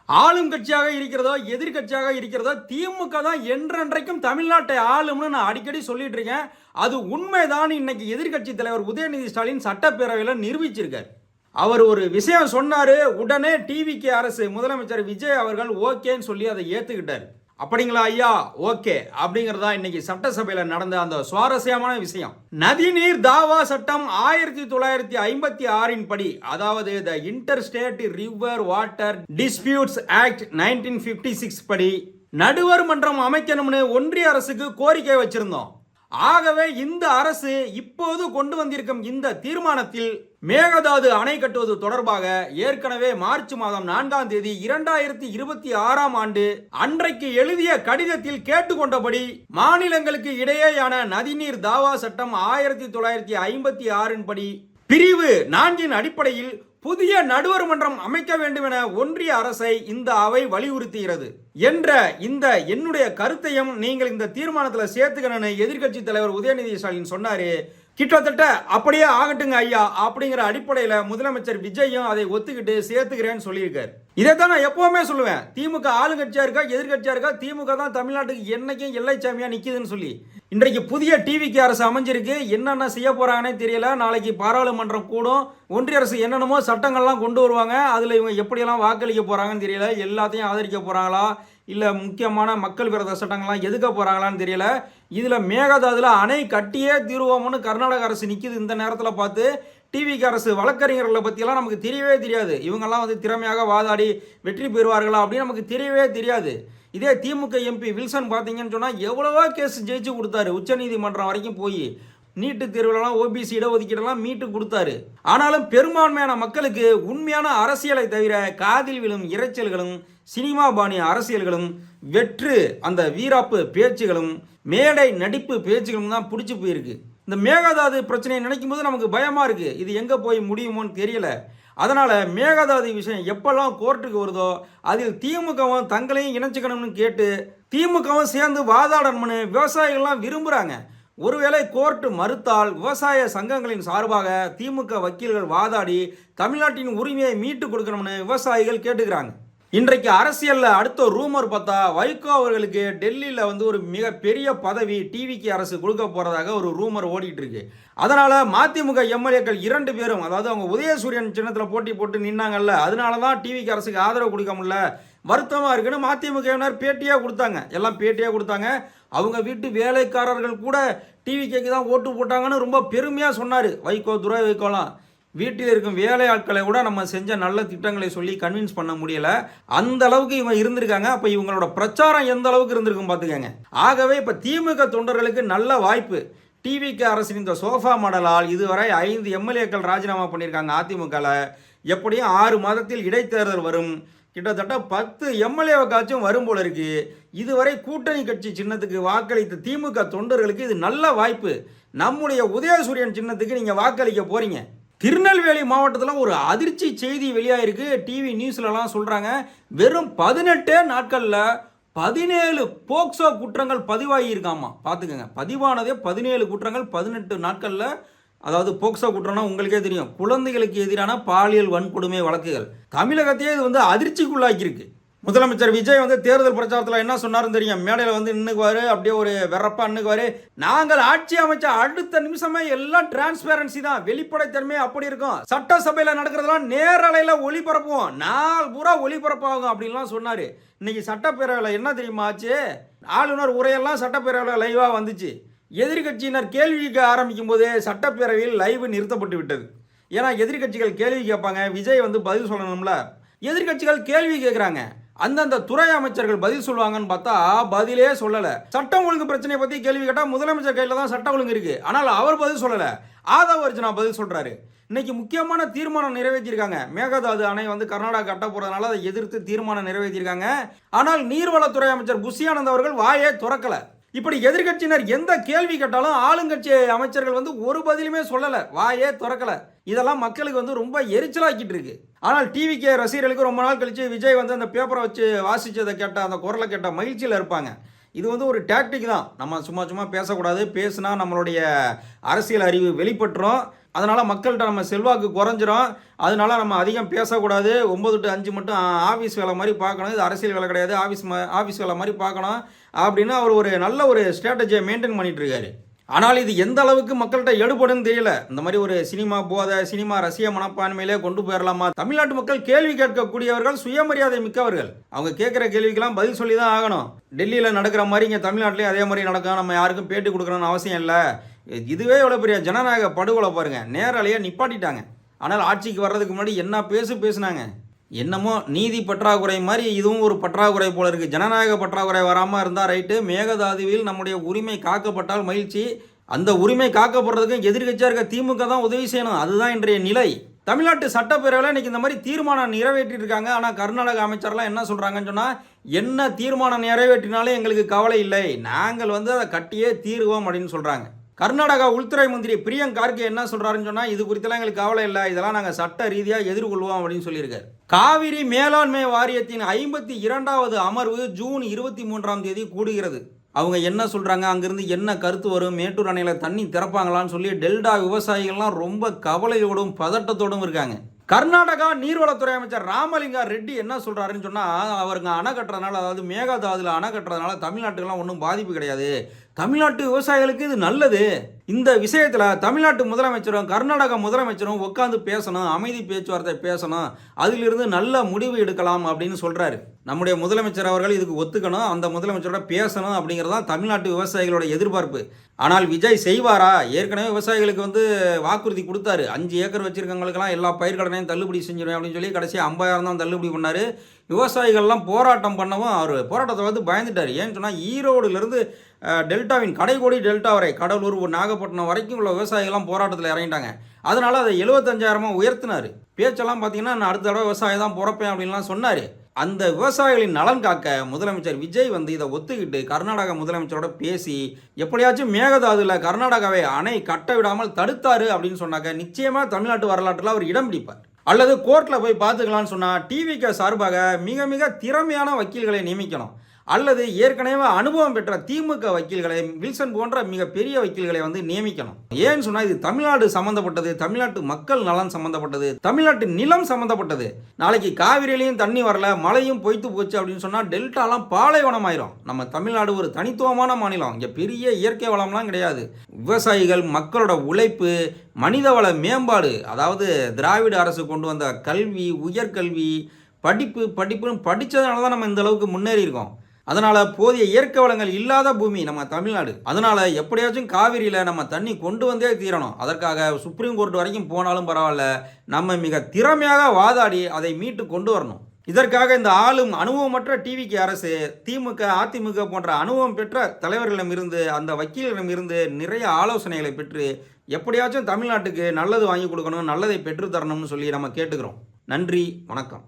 ஆளும் கட்சியாக இருக்கிறதோ எதிர்கட்சியாக இருக்கிறதோ திமுக தான் என்றென்றைக்கும் தமிழ்நாட்டை ஆளும்னு நான் அடிக்கடி சொல்லிட்டு இருக்கேன். அது உண்மைதான். இன்னைக்கு எதிர்கட்சி தலைவர் உதயநிதி ஸ்டாலின் சட்டப்பேரவையில் நிரூபிச்சிருக்கார். அவர் ஒரு விஷயம் சொன்னாரு, உடனே டிவிகே அரசு முதலமைச்சர் விஜய் அவர்கள் ஓகேன்னு சொல்லி அதை ஏத்துக்கிட்டார். அப்படிங்களா ஐயா, ஓகே அப்படிங்கிறதா இன்னைக்கு சட்டசபையில் நடந்த அந்த சுவாரஸ்யமான விஷயம். நதிநீர் தாவா சட்டம் 1956 படி, அதாவது த inter state river water disputes act 1956 படி நடுவர் மன்றம் அமைக்கணும்னு ஒன்றிய அரசுக்கு கோரிக்கை வச்சிருந்தோம். ஆகவே இந்த அரசு இப்போது கொண்டு வந்திருக்கும் இந்த தீர்மானத்தில் மேகதாது அணை கட்டுவது தொடர்பாக ஏற்கனவே மார்ச் மாதம் 4ஆம் தேதி 2026 ஆண்டு அன்றைக்கு எழுதிய கடிதத்தில் கேட்டுக்கொண்டபடி மாநிலங்களுக்கு இடையேயான நதிநீர் தாவா சட்டம் 1956 படி பிரிவு 4 அடிப்படையில் புதிய நடுவர் மன்றம் அமைக்க வேண்டும் என ஒன்றிய அரசை இந்த அவை வலியுறுத்துகிறது என்ற இந்த என்னுடைய கருத்தையும் நீங்கள் இந்த தீர்மானத்தில் சேர்த்துக்கணும்னு எதிர்கட்சி தலைவர் உதயநிதி ஸ்டாலின் சொன்னாரு. கிட்டத்தட்ட அப்படியே ஆகட்டுங்க ஐயா அப்படிங்கிற அடிப்படையில் முதலமைச்சர் விஜயும் அதை ஒத்துக்கிட்டு சேர்த்துக்கிறேன்னு சொல்லியிருக்காரு. இதைத்தான் நான் எப்பவுமே சொல்லுவேன், திமுக ஆளுங்கட்சியா இருக்கா எதிர்கட்சியா இருக்கா, திமுக தான் தமிழ்நாட்டுக்கு என்னைக்கும் எல்லைச்சாமியா நிக்குதுன்னு சொல்லி. இன்றைக்கு புதிய டிவிகே அரசு அமைஞ்சிருக்கு, என்னென்ன செய்ய போறாங்கன்னே தெரியல. நாளைக்கு பாராளுமன்றம் கூடும், ஒன்றிய அரசு என்னென்னமோ சட்டங்கள்லாம் கொண்டு வருவாங்க, அதில் இவங்க எப்படியெல்லாம் வாக்களிக்க போறாங்கன்னு தெரியல. எல்லாத்தையும் ஆதரிக்க போறாங்களா இல்லை முக்கியமான மக்கள் விரோத சட்டங்கள்லாம் எதுக்க போறாங்களான்னு தெரியல. இதில் மேகதாதுல அணை கட்டியே தீர்வோம்னு கர்நாடக அரசு நிற்கிது. இந்த நேரத்தில் பார்த்து டிவிகே அரசு வழக்கறிஞர்களை பற்றியெல்லாம் நமக்கு தெரியவே தெரியாது. இவங்கெல்லாம் வந்து திறமையாக வாதாடி வெற்றி பெறுவார்களா அப்படின்னு நமக்கு தெரியவே தெரியாது. இதே திமுக எம்பி வில்சன் பார்த்தீங்கன்னு சொன்னால் எவ்வளவோ கேஸ் ஜெயிச்சு கொடுத்தாரு, உச்சநீதிமன்றம் வரைக்கும் போய் நீட்டு தேர்வுலாம் ஓபிசி இடஒதுக்கீடெல்லாம் மீட்டு கொடுத்தாரு. ஆனாலும் பெரும்பான்மையான மக்களுக்கு உண்மையான அரசியலை தவிர காதில் விழும் இறைச்சல்களும் சினிமா பாணி அரசியல்களும் வெற்று அந்த வீராப்பு பேச்சுகளும் மேடை நடிப்பு பேச்சுகளும் தான் பிடிச்சி போயிருக்கு. இந்த மேகதாது பிரச்சனையை நினைக்கும் போது நமக்கு பயமா இருக்கு, இது எங்க போய் முடியுமோன்னு தெரியல. அதனால மேகதாது விஷயம் எப்பெல்லாம் கோர்ட்டுக்கு வருதோ அதில் திமுகவும் தங்களையும் இணைச்சுக்கணும்னு கேட்டு திமுகவும் சேர்ந்து வாதாடணும்னு விவசாயிகள்லாம் விரும்புறாங்க. ஒருவேளை கோர்ட்டு மறுத்தால் விவசாய சங்கங்களின் சார்பாக திமுக வக்கீல்கள் வாதாடி தமிழ்நாட்டின் உரிமையை மீட்டு கொடுக்கணும்னு விவசாயிகள் கேட்டுக்கிறாங்க. இன்றைக்கு அரசியலில் அடுத்த ரூமர் பார்த்தா வைகோ அவர்களுக்கு டெல்லியில் வந்து ஒரு மிகப்பெரிய பதவி டிவிகே அரசு கொடுக்க போகிறதாக ஒரு ரூமர் ஓடிட்டு இருக்கு. அதனால் மதிமுக எம்எல்ஏக்கள் 2 பேரும், அதாவது அவங்க உதயசூரியன் சின்னத்தில் போட்டி போட்டு நின்னாங்கல்ல, அதனால தான் டிவிகே அரசுக்கு ஆதரவு கொடுக்க முடியல, வருத்தமாக இருக்குன்னு மதிமுகவினர் பேட்டியாக கொடுத்தாங்க. எல்லாம் பேட்டியாக கொடுத்தாங்க. அவங்க வீட்டு வேலைக்காரர்கள் கூட டிவிகேக்கு தான் ஓட்டு போட்டாங்கன்னு ரொம்ப பெருமையாக சொன்னார் வைகோ. துரை வைகோலாம் வீட்டில் இருக்கும் வேலை ஆட்களை கூட நம்ம செஞ்ச நல்ல திட்டங்களை சொல்லி கன்வின்ஸ் பண்ண முடியல, அந்த அளவுக்கு இவங்க இருந்திருக்காங்க. அப்போ இவங்களோட பிரச்சாரம் எந்த அளவுக்கு இருந்திருக்கும் பார்த்துக்கங்க. ஆகவே இப்போ திமுக தொண்டர்களுக்கு நல்ல வாய்ப்பு. டிவிகே அரசின் இந்த சோஃபா மாடலால் இதுவரை 5 எம்எல்ஏக்கள் ராஜினாமா பண்ணியிருக்காங்க அதிமுகவில். எப்படியும் 6 மாதத்தில் இடைத்தேர்தல் வரும். கிட்டத்தட்ட 10 எம்எல்ஏவுக்காச்சும் வரும் போல இருக்கு. இதுவரை கூட்டணி கட்சி சின்னத்துக்கு வாக்களித்த திமுக தொண்டர்களுக்கு இது நல்ல வாய்ப்பு. நம்முடைய உதயசூரியன் சின்னத்துக்கு நீங்கள் வாக்களிக்க போறீங்க. திருநெல்வேலி மாவட்டத்தில் ஒரு அதிர்ச்சி செய்தி வெளியாயிருக்கு. டிவி நியூஸ்லலாம் சொல்கிறாங்க, வெறும் 18 நாட்களில் 17 போக்சோ குற்றங்கள் பதிவாகியிருக்காமா. பார்த்துக்கங்க, பதிவானதே 17 குற்றங்கள் 18 நாட்களில். அதாவது போக்சோ குற்றம்னா உங்களுக்கே தெரியும், குழந்தைகளுக்கு எதிரான பாலியல் வன்கொடுமை வழக்குகள். தமிழகத்தையே இது வந்து அதிர்ச்சிக்குள்ளாக்கியிருக்கு. முதலமைச்சர் விஜய் வந்து தேர்தல் பிரச்சாரத்தில் என்ன சொன்னாரும் தெரியும், மேடையில் வந்து நின்னுக்குவாரு, அப்படியே ஒரு வெறப்பா நின்னுக்குவாரு. நாங்கள் ஆட்சி அமைச்ச அடுத்த நிமிஷமே எல்லாம் டிரான்ஸ்பேரன்சி தான், வெளிப்படைத்தன்மை அப்படி இருக்கும், சட்டசபையில் நடக்கிறதெல்லாம் நேரலையில் ஒளிபரப்புவோம், நாள் பூரா ஒளிபரப்பாகும் அப்படின்லாம் சொன்னார். இன்னைக்கு சட்டப்பேரவையில் என்ன தெரியுமா ஆச்சு, ஆளுநர் உரையெல்லாம் சட்டப்பேரவையில் லைவாக வந்துச்சு. எதிர்கட்சியினர் கேள்வி கேட்க ஆரம்பிக்கும் போதே சட்டப்பேரவையில் லைவ் நிறுத்தப்பட்டு விட்டது. ஏன்னா எதிர்கட்சிகள் கேள்வி கேட்பாங்க, விஜய் வந்து பதில் சொல்லணும்ல. எதிர்கட்சிகள் கேள்வி கேட்குறாங்க, அந்தந்த துறை அமைச்சர்கள் பதில் சொல்லுவாங்கன்னு பார்த்தா பதிலே சொல்லலை. சட்டம் ஒழுங்கு பிரச்சனையை பற்றி கேள்வி கேட்டால் முதலமைச்சர் கையில் தான் சட்டம் ஒழுங்கு இருக்குது, ஆனால் அவர் பதில் சொல்லலை. ஆதவ அர்ஜுனா பதில் சொல்கிறாரு. இன்னைக்கு முக்கியமான தீர்மானம் நிறைவேற்றியிருக்காங்க. மேகதாது அணை வந்து கர்நாடகா கட்ட போகிறதுனால அதை எதிர்த்து தீர்மானம் நிறைவேற்றியிருக்காங்க. ஆனால் நீர்வளத்துறை அமைச்சர் புஷியானந்த் அவர்கள் வாயே திறக்கலை. இப்படி எதிர்கட்சியினர் எந்த கேள்வி கேட்டாலும் ஆளுங்கட்சி அமைச்சர்கள் வந்து ஒரு பதிலுமே சொல்லலை, வாயே திறக்கலை. இதெல்லாம் மக்களுக்கு வந்து ரொம்ப எரிச்சலாக்கிட்டு இருக்கு. ஆனால் டிவிகே ரசிகர்களுக்கு ரொம்ப நாள் கழிச்சு விஜய் வந்து அந்த பேப்பரை வச்சு வாசிச்சதை கேட்ட, அந்த குரலை கேட்ட மகிழ்ச்சியில் இருப்பாங்க. இது வந்து ஒரு டாக்டிக் தான். நம்ம சும்மா பேசக்கூடாது, பேசுனா நம்மளுடைய அரசியல் அறிவு வெளிப்பட்டுரும். அதனால மக்கள்கிட்ட நம்ம செல்வாக்கு குறைஞ்சிரும். அதனால நம்ம அதிகம் பேசக்கூடாது. 9 to 5 மட்டும் ஆஃபீஸ் வேலை மாதிரி பார்க்கணும். இது அரசியல் வேலை கிடையாது. ஆஃபீஸ் வேலை மாதிரி பார்க்கணும் அப்படின்னு அவர் ஒரு நல்ல ஒரு ஸ்ட்ராட்டஜியை மெயின்டைன் பண்ணிட்டு இருக்காரு. ஆனால் இது எந்த அளவுக்கு மக்கள்கிட்ட எடுபடுன்னு தெரியல. இந்த மாதிரி ஒரு சினிமா போதை, சினிமா ரசிக மனப்பான்மையிலே கொண்டு போயிடலாமா? தமிழ்நாட்டு மக்கள் கேள்வி கேட்கக்கூடியவர்கள், சுயமரியாதை மிக்கவர்கள். அவங்க கேட்குற கேள்விக்கெல்லாம் பதில் சொல்லி தான் ஆகணும். டெல்லியில் நடக்கிற மாதிரி இங்கே தமிழ்நாட்டிலையும் அதே மாதிரி நடக்கும். நம்ம யாருக்கும் பேட்டி கொடுக்கணும்னு அவசியம் இல்லை. இதுவே எவ்வளோ பெரிய ஜனநாயக படுகொலை பாருங்க. நேரலையாக நிப்பாட்டிட்டாங்க. ஆனால் ஆட்சிக்கு வர்றதுக்கு முன்னாடி என்ன பேசுனாங்க. என்னமோ நீதி பற்றாக்குறை மாதிரி இதுவும் ஒரு பற்றாக்குறை போல இருக்குது. ஜனநாயக பற்றாக்குறை வராமல் இருந்தால் ரைட்டு. மேகதாதுவில் நம்முடைய உரிமை காக்கப்பட்டால் மகிழ்ச்சி. அந்த உரிமை காக்கப்படுறதுக்கு எதிர்கட்சியாக இருக்க திமுக தான் உதவி செய்யணும். அதுதான் இன்றைய நிலை. தமிழ்நாட்டு சட்டப்பேரவையில் இன்றைக்கி இந்த மாதிரி தீர்மானம் நிறைவேற்றிருக்காங்க. ஆனால் கர்நாடக அமைச்சர்லாம் என்ன சொல்கிறாங்கன்னு சொன்னால், என்ன தீர்மானம் நிறைவேற்றினாலும் எங்களுக்கு கவலை இல்லை, நாங்கள் அதை கட்டியே தீருவோம் அப்படின்னு சொல்கிறாங்க. கர்நாடகா உள்துறை மந்திரி பிரியங்க் கார்கே என்ன சொல்றாருன்னு சொன்னா, இது குறித்தெல்லாம் எங்களுக்கு கவலை இல்லை, இதெல்லாம் நாங்கள் சட்ட ரீதியாக எதிர்கொள்வோம் அப்படின்னு சொல்லியிருக்காரு. காவிரி மேலாண்மை வாரியத்தின் 52வது அமர்வு ஜூன் 23ஆம் தேதி கூடுகிறது. அவங்க என்ன சொல்றாங்க, அங்கிருந்து என்ன கருத்து வரும், மேட்டூர் அணையில தண்ணி திறப்பாங்களான்னு சொல்லி டெல்டா விவசாயிகள்லாம் ரொம்ப கவலையோடும் பதட்டத்தோடும் இருக்காங்க. கர்நாடகா நீர்வளத்துறை அமைச்சர் ராமலிங்கா ரெட்டி என்ன சொல்றாருன்னு சொன்னா, அவருங்க அணை கட்டுறதுனால, அதாவது மேகதாதுல அணை கட்டுறதுனால தமிழ்நாட்டுக்கெல்லாம் ஒன்றும் பாதிப்பு கிடையாது, தமிழ்நாட்டு விவசாயிகளுக்கு இது நல்லது. இந்த விஷயத்துல தமிழ்நாட்டு முதலமைச்சரும் கர்நாடக முதலமைச்சரும் உட்காந்து பேசணும், அமைதி பேச்சுவார்த்தை பேசணும், அதிலிருந்து நல்ல முடிவு எடுக்கலாம் அப்படின்னு சொல்றாரு. நம்முடைய முதலமைச்சர் அவர்கள் இதுக்கு ஒத்துக்கணும், அந்த முதலமைச்சரோட பேசணும் அப்படிங்கிறதான் தமிழ்நாட்டு விவசாயிகளோட எதிர்பார்ப்பு. ஆனால் விஜய் செய்வாரா? ஏற்கனவே விவசாயிகளுக்கு வாக்குறுதி கொடுத்தாரு. 5 ஏக்கர் வச்சிருக்கவங்களுக்கெல்லாம் எல்லா பயிர்கடனையும் தள்ளுபடி செஞ்சிருவேன் அப்படின்னு சொல்லி கடைசி 50,000 தான் தள்ளுபடி பண்ணாரு. விவசாயிகள்லாம் போராட்டம் பண்ணவும் அவர் போராட்டத்தை பயந்துட்டார். ஏன்னு சொன்னால், ஈரோடுலேருந்து டெல்டாவின் கடைக்கோடி டெல்டா வரை, கடலூர், நாகப்பட்டினம் வரைக்கும் உள்ள விவசாயிகள்லாம் போராட்டத்தில் இறங்கிட்டாங்க. அதனால் அதை 75,000 உயர்த்தினார். பேச்செல்லாம் பார்த்தீங்கன்னா, நான் அடுத்த தடவை விவசாயி தான் பிறப்பேன் அப்படின்லாம் சொன்னார். அந்த விவசாயிகளின் நலன் காக்க முதலமைச்சர் விஜய் இதை ஒத்துக்கிட்டு கர்நாடக முதலமைச்சரோட பேசி எப்படியாச்சும் மேகதாதுல கர்நாடகாவை அணை கட்ட விடாமல் தடுத்தாரு அப்படின்னு சொன்னாக்க, நிச்சயமாக தமிழ்நாட்டு வரலாற்றில் அவர் இடம் பிடிப்பார். அல்லது கோர்ட்டில் போய் பார்த்துக்கலான்னு சொன்னால், டிவிக்கு சார்பாக மிக மிக திறமையான வக்கீல்களை நியமிக்கணும். அல்லது ஏற்கனவே அனுபவம் பெற்ற திமுக வக்கீல்களை, வில்சன் போன்ற மிகப்பெரிய வக்கீல்களை நியமிக்கணும். ஏன்னு சொன்னால், இது தமிழ்நாடு சம்மந்தப்பட்டது, தமிழ்நாட்டு மக்கள் நலன் சம்மந்தப்பட்டது, தமிழ்நாட்டு நிலம் சம்மந்தப்பட்டது. நாளைக்கு காவிரியிலையும் தண்ணி வரல, மழையும் பொய்த்து போச்சு அப்படின்னு சொன்னால் டெல்டாலாம் பாலைவனம் ஆயிரும். நம்ம தமிழ்நாடு ஒரு தனித்துவமான மாநிலம். இங்கே பெரிய இயற்கை வளம்லாம் கிடையாது. விவசாயிகள், மக்களோட உழைப்பு, மனிதவள மேம்பாடு, அதாவது திராவிட அரசு கொண்டு வந்த கல்வி, உயர்கல்வி, படிப்புன்னு படித்ததுனால தான் நம்ம இந்த அளவுக்கு முன்னேறி இருக்கோம். அதனால் போதிய இயற்கை வளங்கள் இல்லாத பூமி நம்ம தமிழ்நாடு. அதனால் எப்படியாச்சும் காவிரியில் நம்ம தண்ணி கொண்டு வந்தே தீரணும். அதற்காக சுப்ரீம் கோர்ட் வரைக்கும் போனாலும் பரவாயில்ல, நம்ம மிக திறமையாக வாதாடி அதை மீட்டு கொண்டு வரணும். இதற்காக இந்த ஆளும் அனுபவமற்ற டிவிக்கு அரசு, திமுக, அதிமுக போன்ற அனுபவம் பெற்ற தலைவர்களிடமிருந்து, அந்த வக்கீல்களிடமிருந்து நிறைய ஆலோசனைகளை பெற்று எப்படியாச்சும் தமிழ்நாட்டுக்கு நல்லது வாங்கி கொடுக்கணும், நல்லதை பெற்று தரணும்னு சொல்லி நம்ம கேட்டுக்கிறோம். நன்றி, வணக்கம்.